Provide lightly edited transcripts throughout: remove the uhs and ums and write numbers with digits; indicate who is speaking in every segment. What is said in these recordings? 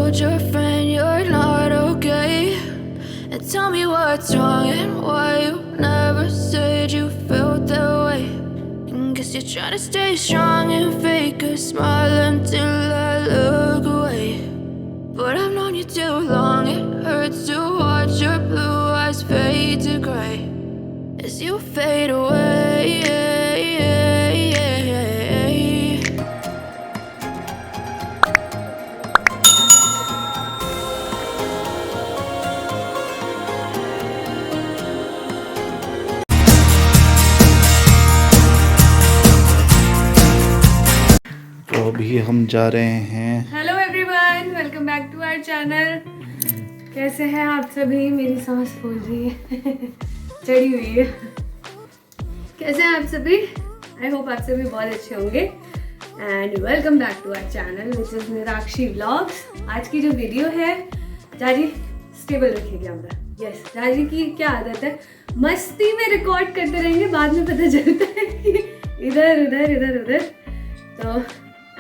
Speaker 1: told your friend you're not okay, and tell me what's wrong and why you never said you felt that way. And guess you're trying to stay strong and fake a smile until I look away. But I've known you too long, it hurts to watch your blue eyes fade to gray as you fade away.
Speaker 2: तो अभी हम जा रहे हैं।
Speaker 3: Hello everyone, welcome back to our channel. कैसे हैं आप सभी? मेरी सांस फूल रही है चढ़ी हुई है। कैसे हैं आप सभी? आई होप आप सभी बहुत अच्छे होंगे and welcome back to our channel which is Nirakshi vlogs. आज की जो वीडियो है, जाजी स्टेबल रखिएगा हमारा। यस, जाजी की क्या आदत है, मस्ती में रिकॉर्ड करते रहेंगे, बाद में पता चलता है कि इधर उधर इधर उधर। तो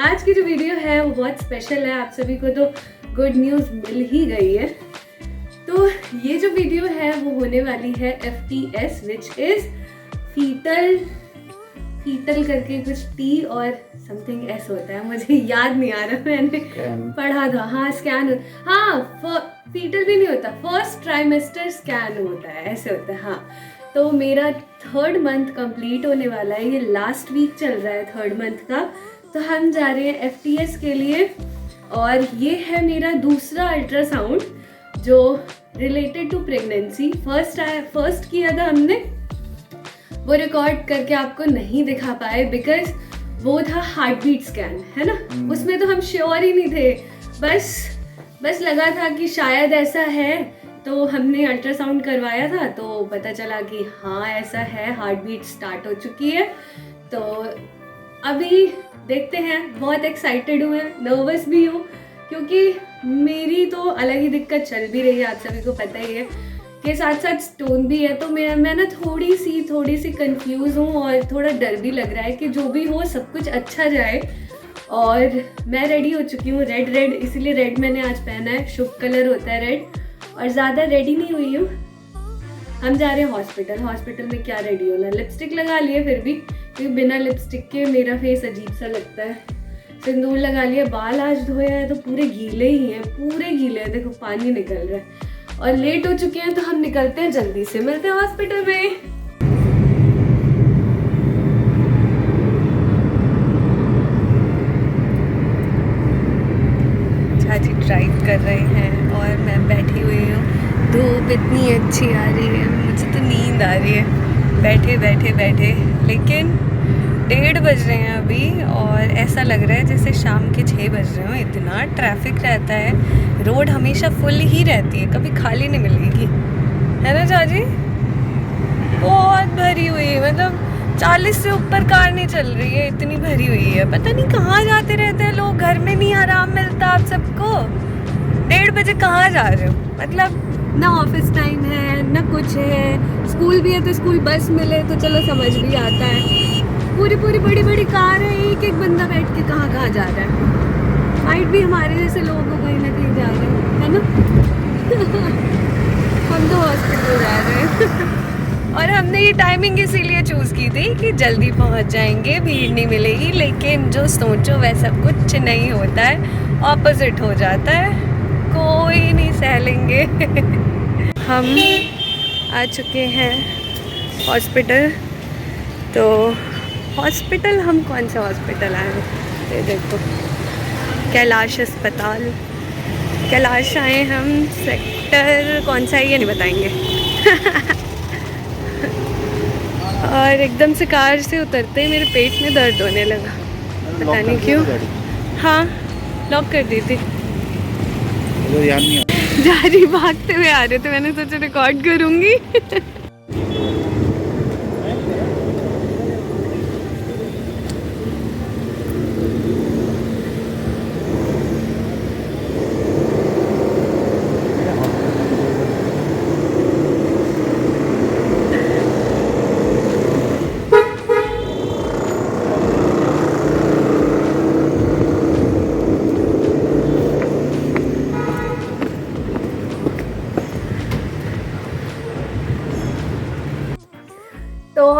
Speaker 3: आज की जो वीडियो है वो बहुत स्पेशल है। आप सभी को तो गुड न्यूज़ मिल ही गई है। तो ये जो वीडियो है वो होने वाली है FTS विच इज़ फीटल करके कुछ T और समथिंग S होता है, मुझे याद नहीं आ रहा, मैंने पढ़ा था। हाँ, स्कैन, हाँ फीटल भी नहीं होता, फर्स्ट ट्राइमेस्टर स्कैन होता है, ऐसे होता है। हाँ, तो मेरा 3rd मंथ कंप्लीट होने वाला है, ये लास्ट वीक चल रहा है 3rd मंथ का। तो हम जा रहे हैं FTS के लिए और ये है मेरा दूसरा अल्ट्रासाउंड जो रिलेटेड टू प्रेगनेंसी। फर्स्ट किया था हमने, वो रिकॉर्ड करके आपको नहीं दिखा पाए बिकॉज वो था हार्ट बीट स्कैन, है ना। उसमें तो हम श्योर ही नहीं थे, बस लगा था कि शायद ऐसा है। तो हमने अल्ट्रासाउंड करवाया था तो पता चला कि हाँ ऐसा है, हार्ट बीट स्टार्ट हो चुकी है। तो अभी देखते हैं, बहुत एक्साइटेड हूँ, नर्वस भी हूँ क्योंकि मेरी तो अलग ही दिक्कत चल भी रही है, आप सभी को पता ही है, के साथ साथ स्टोन भी है। तो मैं ना थोड़ी सी कंफ्यूज हूँ और थोड़ा डर भी लग रहा है कि जो भी हो सब कुछ अच्छा जाए। और मैं रेडी हो चुकी हूँ, रेड, इसीलिए रेड मैंने आज पहना है, शुभ कलर होता है रेड। और ज़्यादा रेडी नहीं हुई हूँ। हम जा रहे हैं हॉस्पिटल में क्या रेडी होना, लिपस्टिक लगा लिए फिर भी, क्योंकि बिना लिपस्टिक के मेरा फेस अजीब सा लगता है। सिंदूर लगा लिया, बाल आज धोया है तो पूरे गीले ही हैं, पूरे गीले हैं, देखो पानी निकल रहा है। और लेट हो चुके हैं तो हम निकलते हैं, जल्दी से मिलते हैं हॉस्पिटल में। चाची ड्राइव कर रहे हैं और मैं बैठी हुई हूँ। धूप इतनी अच्छी आ रही है, मुझे तो नींद आ रही है बैठे, लेकिन 1:30 बज रहे हैं अभी और ऐसा लग रहा है जैसे शाम के 6 बज रहे हो। इतना ट्रैफिक रहता है, रोड हमेशा फुल ही रहती है, कभी खाली नहीं मिलेगी, है ना चाची। बहुत भरी हुई है, मतलब 40 से ऊपर कार नहीं चल रही है, इतनी भरी हुई है। पता नहीं कहाँ जाते रहते हैं लोग, घर में नहीं आराम मिलता आप सबको। 1:30 बजे कहाँ जा रहे हो, मतलब ना ऑफिस टाइम है ना कुछ है, स्कूल भी है तो स्कूल बस मिले तो चलो समझ भी आता है। पूरी बड़ी कार है, एक बंदा बैठ के कहाँ जा रहा है। फाइट भी हमारे जैसे लोगों को कहीं ना कहीं जा रहे हैं, है ना हम तो हॉस्पिटल जा रहे हैं और हमने ये टाइमिंग इसीलिए चूज़ की थी कि जल्दी पहुंच जाएंगे, भीड़ नहीं मिलेगी। लेकिन जो सोचो वैसा कुछ नहीं होता है, ऑपोजिट हो जाता है। कोई नहीं, सह लेंगे हम आ चुके हैं हॉस्पिटल। तो हॉस्पिटल, हम कौन सा हॉस्पिटल आए हैं, ये देखो, कैलाश अस्पताल, कैलाश आए हम। सेक्टर कौन सा है ये नहीं बताएंगे और एकदम से कार से उतरते ही मेरे पेट में दर्द होने लगा, पता नहीं क्यों। हाँ, लॉक कर दी थी। जारी भागते हुए आ रहे थे, मैंने सोचा रिकॉर्ड करूँगी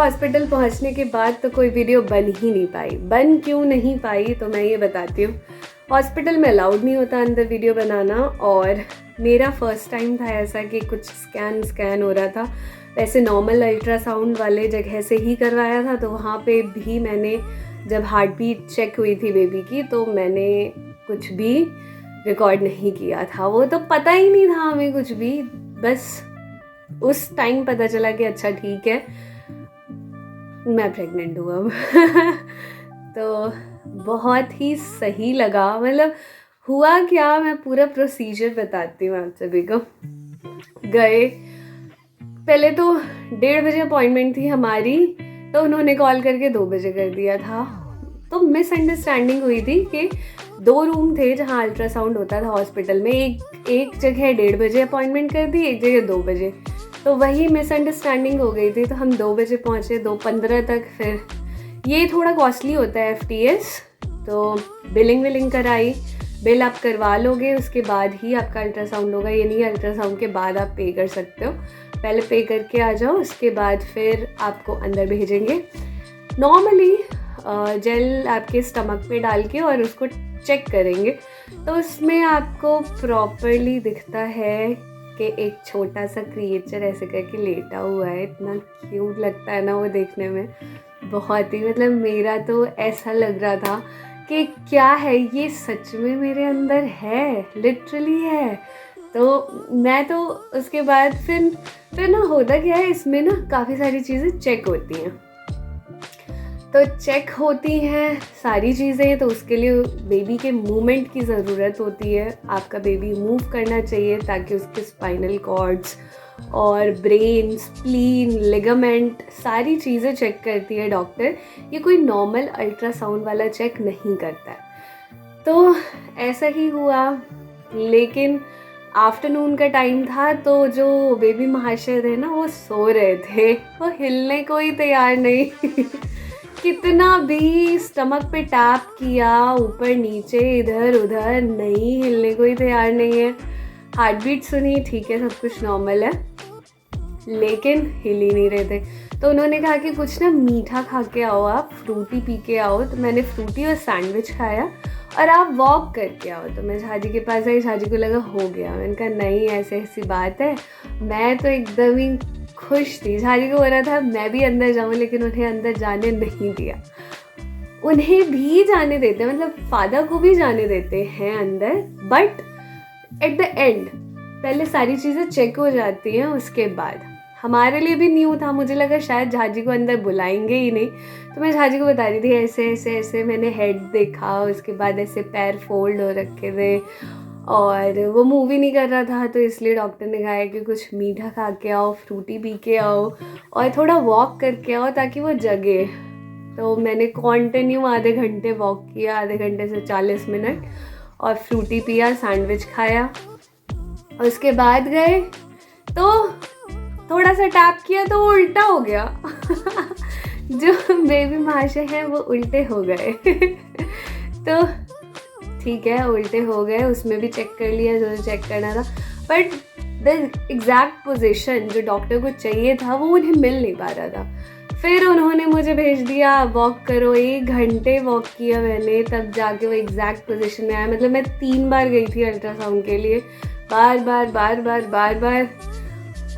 Speaker 3: हॉस्पिटल पहुंचने के बाद तो कोई वीडियो बन ही नहीं पाई। बन क्यों नहीं पाई तो मैं ये बताती हूँ। हॉस्पिटल में अलाउड नहीं होता अंदर वीडियो बनाना, और मेरा फर्स्ट टाइम था ऐसा कि कुछ स्कैन हो रहा था। वैसे नॉर्मल अल्ट्रासाउंड वाले जगह से ही करवाया था, तो वहाँ पे भी मैंने जब हार्ट बीट चेक हुई थी बेबी की, तो मैंने कुछ भी रिकॉर्ड नहीं किया था। वो तो पता ही नहीं था हमें कुछ भी, बस उस टाइम पता चला कि अच्छा ठीक है मैं प्रेग्नेंट हूँ अब। तो बहुत ही सही लगा। मतलब हुआ क्या, मैं पूरा प्रोसीजर बताती हूँ आप सभी को। गए, पहले तो 1:30 बजे अपॉइंटमेंट थी हमारी, तो उन्होंने कॉल करके 2 बजे कर दिया था। तो मिसअंडरस्टैंडिंग हुई थी कि 2 रूम थे जहाँ अल्ट्रासाउंड होता था हॉस्पिटल में। एक जगह 1:30 बजे अपॉइंटमेंट कर दी, एक जगह 2 बजे। तो वही मिसअंडरस्टैंडिंग हो गई थी, तो हम 2 बजे पहुँचे, 2:15 तक। फिर ये थोड़ा कॉस्टली होता है FTS, तो बिलिंग कराई। बिल आप करवा लोगे, उसके बाद ही आपका अल्ट्रासाउंड होगा। ये नहीं अल्ट्रासाउंड के बाद आप पे कर सकते हो, पहले पे करके आ जाओ, उसके बाद फिर आपको अंदर भेजेंगे। नॉर्मली जेल आपके स्टमक पे डाल के और उसको चेक करेंगे, तो उसमें आपको प्रॉपरली दिखता है कि एक छोटा सा क्रिएचर ऐसे करके लेटा हुआ है। इतना क्यूट लगता है ना वो देखने में, बहुत ही। मतलब मेरा तो ऐसा लग रहा था कि क्या है ये, सच में मेरे अंदर है, लिटरली है। तो मैं तो उसके बाद फिर ना होता क्या है, इसमें ना काफ़ी सारी चीज़ें चेक होती हैं। तो चेक होती हैं सारी चीज़ें, तो उसके लिए बेबी के मूवमेंट की ज़रूरत होती है। आपका बेबी मूव करना चाहिए ताकि उसके स्पाइनल कॉर्ड्स और ब्रेन, स्प्लीन, लिगामेंट, सारी चीज़ें चेक करती है डॉक्टर। ये कोई नॉर्मल अल्ट्रासाउंड वाला चेक नहीं करता है। तो ऐसा ही हुआ, लेकिन आफ्टरनून का टाइम था, तो जो बेबी महाशय थे ना, वो सो रहे थे, वो हिलने को ही तैयार नहीं। कितना भी स्टमक पे टैप किया, ऊपर नीचे इधर उधर, नहीं हिलने को ही तैयार नहीं है। हार्ट बीट सुनी, ठीक है सब कुछ नॉर्मल है, लेकिन हिल ही नहीं रहे थे। तो उन्होंने कहा कि कुछ ना मीठा खा के आओ, आप फ्रूटी पी के आओ। तो मैंने फ्रूटी और सैंडविच खाया, और आप वॉक करके आओ। तो मैं झाजी के पास आई, झाजी को लगा हो गया। मैंने कहा नहीं, ऐसी बात है। मैं तो एकदम ही खुश थी। झाजी को हो रहा था मैं भी अंदर जाऊँ, लेकिन उन्हें अंदर जाने नहीं दिया। उन्हें भी जाने देते, मतलब फादर को भी जाने देते हैं अंदर, बट एट द एंड पहले सारी चीज़ें चेक हो जाती हैं। उसके बाद हमारे लिए भी न्यू था, मुझे लगा शायद झाजी को अंदर बुलाएंगे ही नहीं। तो मैं झाजी को बता रही थी ऐसे मैंने हेड देखा, उसके बाद ऐसे पैर फोल्ड हो रखे थे, और वो मूव ही नहीं कर रहा था। तो इसलिए डॉक्टर ने कहा है कि कुछ मीठा खा के आओ, फ्रूटी पी के आओ, और थोड़ा वॉक करके आओ ताकि वो जगे। तो मैंने कंटिन्यू आधे घंटे वॉक किया, आधे घंटे से 40 मिनट, और फ्रूटी पिया, सैंडविच खाया। और उसके बाद गए तो थोड़ा सा टैप किया तो वो उल्टा हो गया। जो बेबी महाशय हैं वो उल्टे हो गए। तो ठीक है, उल्टे हो गए, उसमें भी चेक कर लिया जो चेक करना था, बट द एग्जैक्ट पोजीशन जो डॉक्टर को चाहिए था वो उन्हें मिल नहीं पा रहा था। फिर उन्होंने मुझे भेज दिया वॉक करो। 1 घंटे वॉक किया मैंने, तब जाके वो एग्जैक्ट पोजीशन में आया। मतलब मैं 3 बार गई थी अल्ट्रासाउंड के लिए, बार,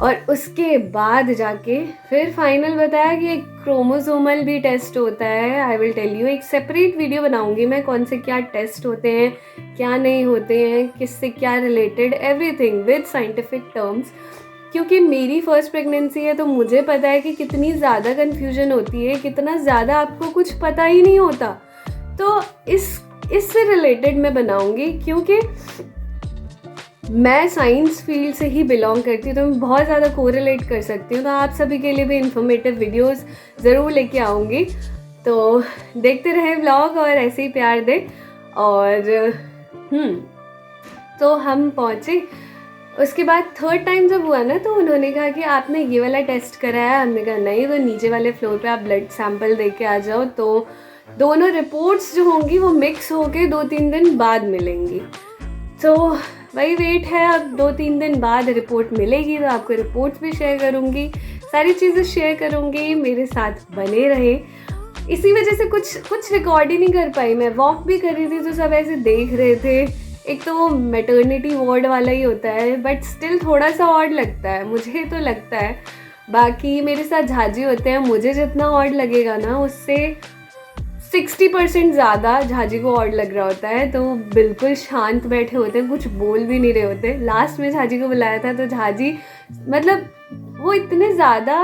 Speaker 3: और उसके बाद जाके फिर फाइनल बताया कि एक क्रोमोसोमल भी टेस्ट होता है। आई विल टेल यू, एक सेपरेट वीडियो बनाऊंगी मैं, कौन से क्या टेस्ट होते हैं, क्या नहीं होते हैं, किससे क्या related, everything with scientific terms. क्योंकि मेरी फर्स्ट प्रेगनेंसी है, तो मुझे पता है कि कितनी ज़्यादा कन्फ्यूजन होती है, कितना ज़्यादा आपको कुछ पता ही नहीं होता। तो इससे रिलेटेड मैं बनाऊंगी, क्योंकि मैं साइंस फील्ड से ही बिलोंग करती हूँ, तो मैं बहुत ज़्यादा कोरिलेट कर सकती हूँ। तो आप सभी के लिए भी इंफॉर्मेटिव वीडियोस ज़रूर लेके आऊँगी। तो देखते रहे व्लॉग और ऐसे ही प्यार दे। और तो हम पहुँचे। उसके बाद 3rd टाइम जब हुआ ना, तो उन्होंने कहा कि आपने ये वाला टेस्ट कराया। हमने कहा नहीं, तो नीचे वाले फ्लोर पे आप ब्लड सैंपल दे के आ जाओ। तो दोनों रिपोर्ट्स जो होंगी वो मिक्स होके 2-3 दिन बाद मिलेंगी। तो वही वेट है, अब 2-3 दिन बाद रिपोर्ट मिलेगी, तो आपको रिपोर्ट्स भी शेयर करूँगी, सारी चीज़ें शेयर करूँगी, मेरे साथ बने रहे। इसी वजह से कुछ रिकॉर्ड ही नहीं कर पाई। मैं वॉक भी कर रही थी तो सब ऐसे देख रहे थे। एक तो वो मैटरनिटी वार्ड वाला ही होता है, बट स्टिल थोड़ा सा ऑड लगता है, मुझे तो लगता है। बाकी मेरे साथ झाजी होते हैं, मुझे जितना ऑड लगेगा ना उससे 60% ज़्यादा झाजी को ऑड लग रहा होता है। तो बिल्कुल शांत बैठे होते हैं, कुछ बोल भी नहीं रहे होते। लास्ट में झाजी को बुलाया था तो झाजी मतलब वो इतने ज़्यादा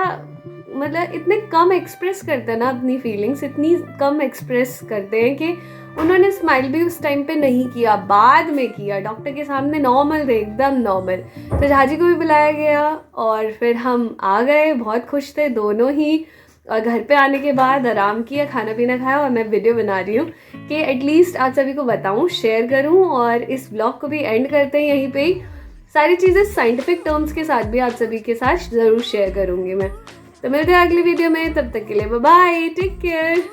Speaker 3: मतलब इतने कम एक्सप्रेस करते हैं ना अपनी फीलिंग्स, इतनी कम एक्सप्रेस करते हैं कि उन्होंने स्माइल भी उस टाइम पे नहीं किया, बाद में किया। डॉक्टर के सामने नॉर्मल थे, एकदम नॉर्मल। तो झाजी को भी बुलाया गया और फिर हम आ गए, बहुत खुश थे दोनों ही। और घर पे आने के बाद आराम किया, खाना पीना खाया और मैं वीडियो बना रही हूँ कि एटलीस्ट आप सभी को बताऊँ, शेयर करूँ। और इस व्लॉग को भी एंड करते हैं यहीं पे ही। सारी चीज़ें साइंटिफिक टर्म्स के साथ भी आप सभी के साथ ज़रूर शेयर करूँगी मैं। तो मिलते हैं अगली वीडियो में, तब तक के लिए बाय बाय, टेक केयर।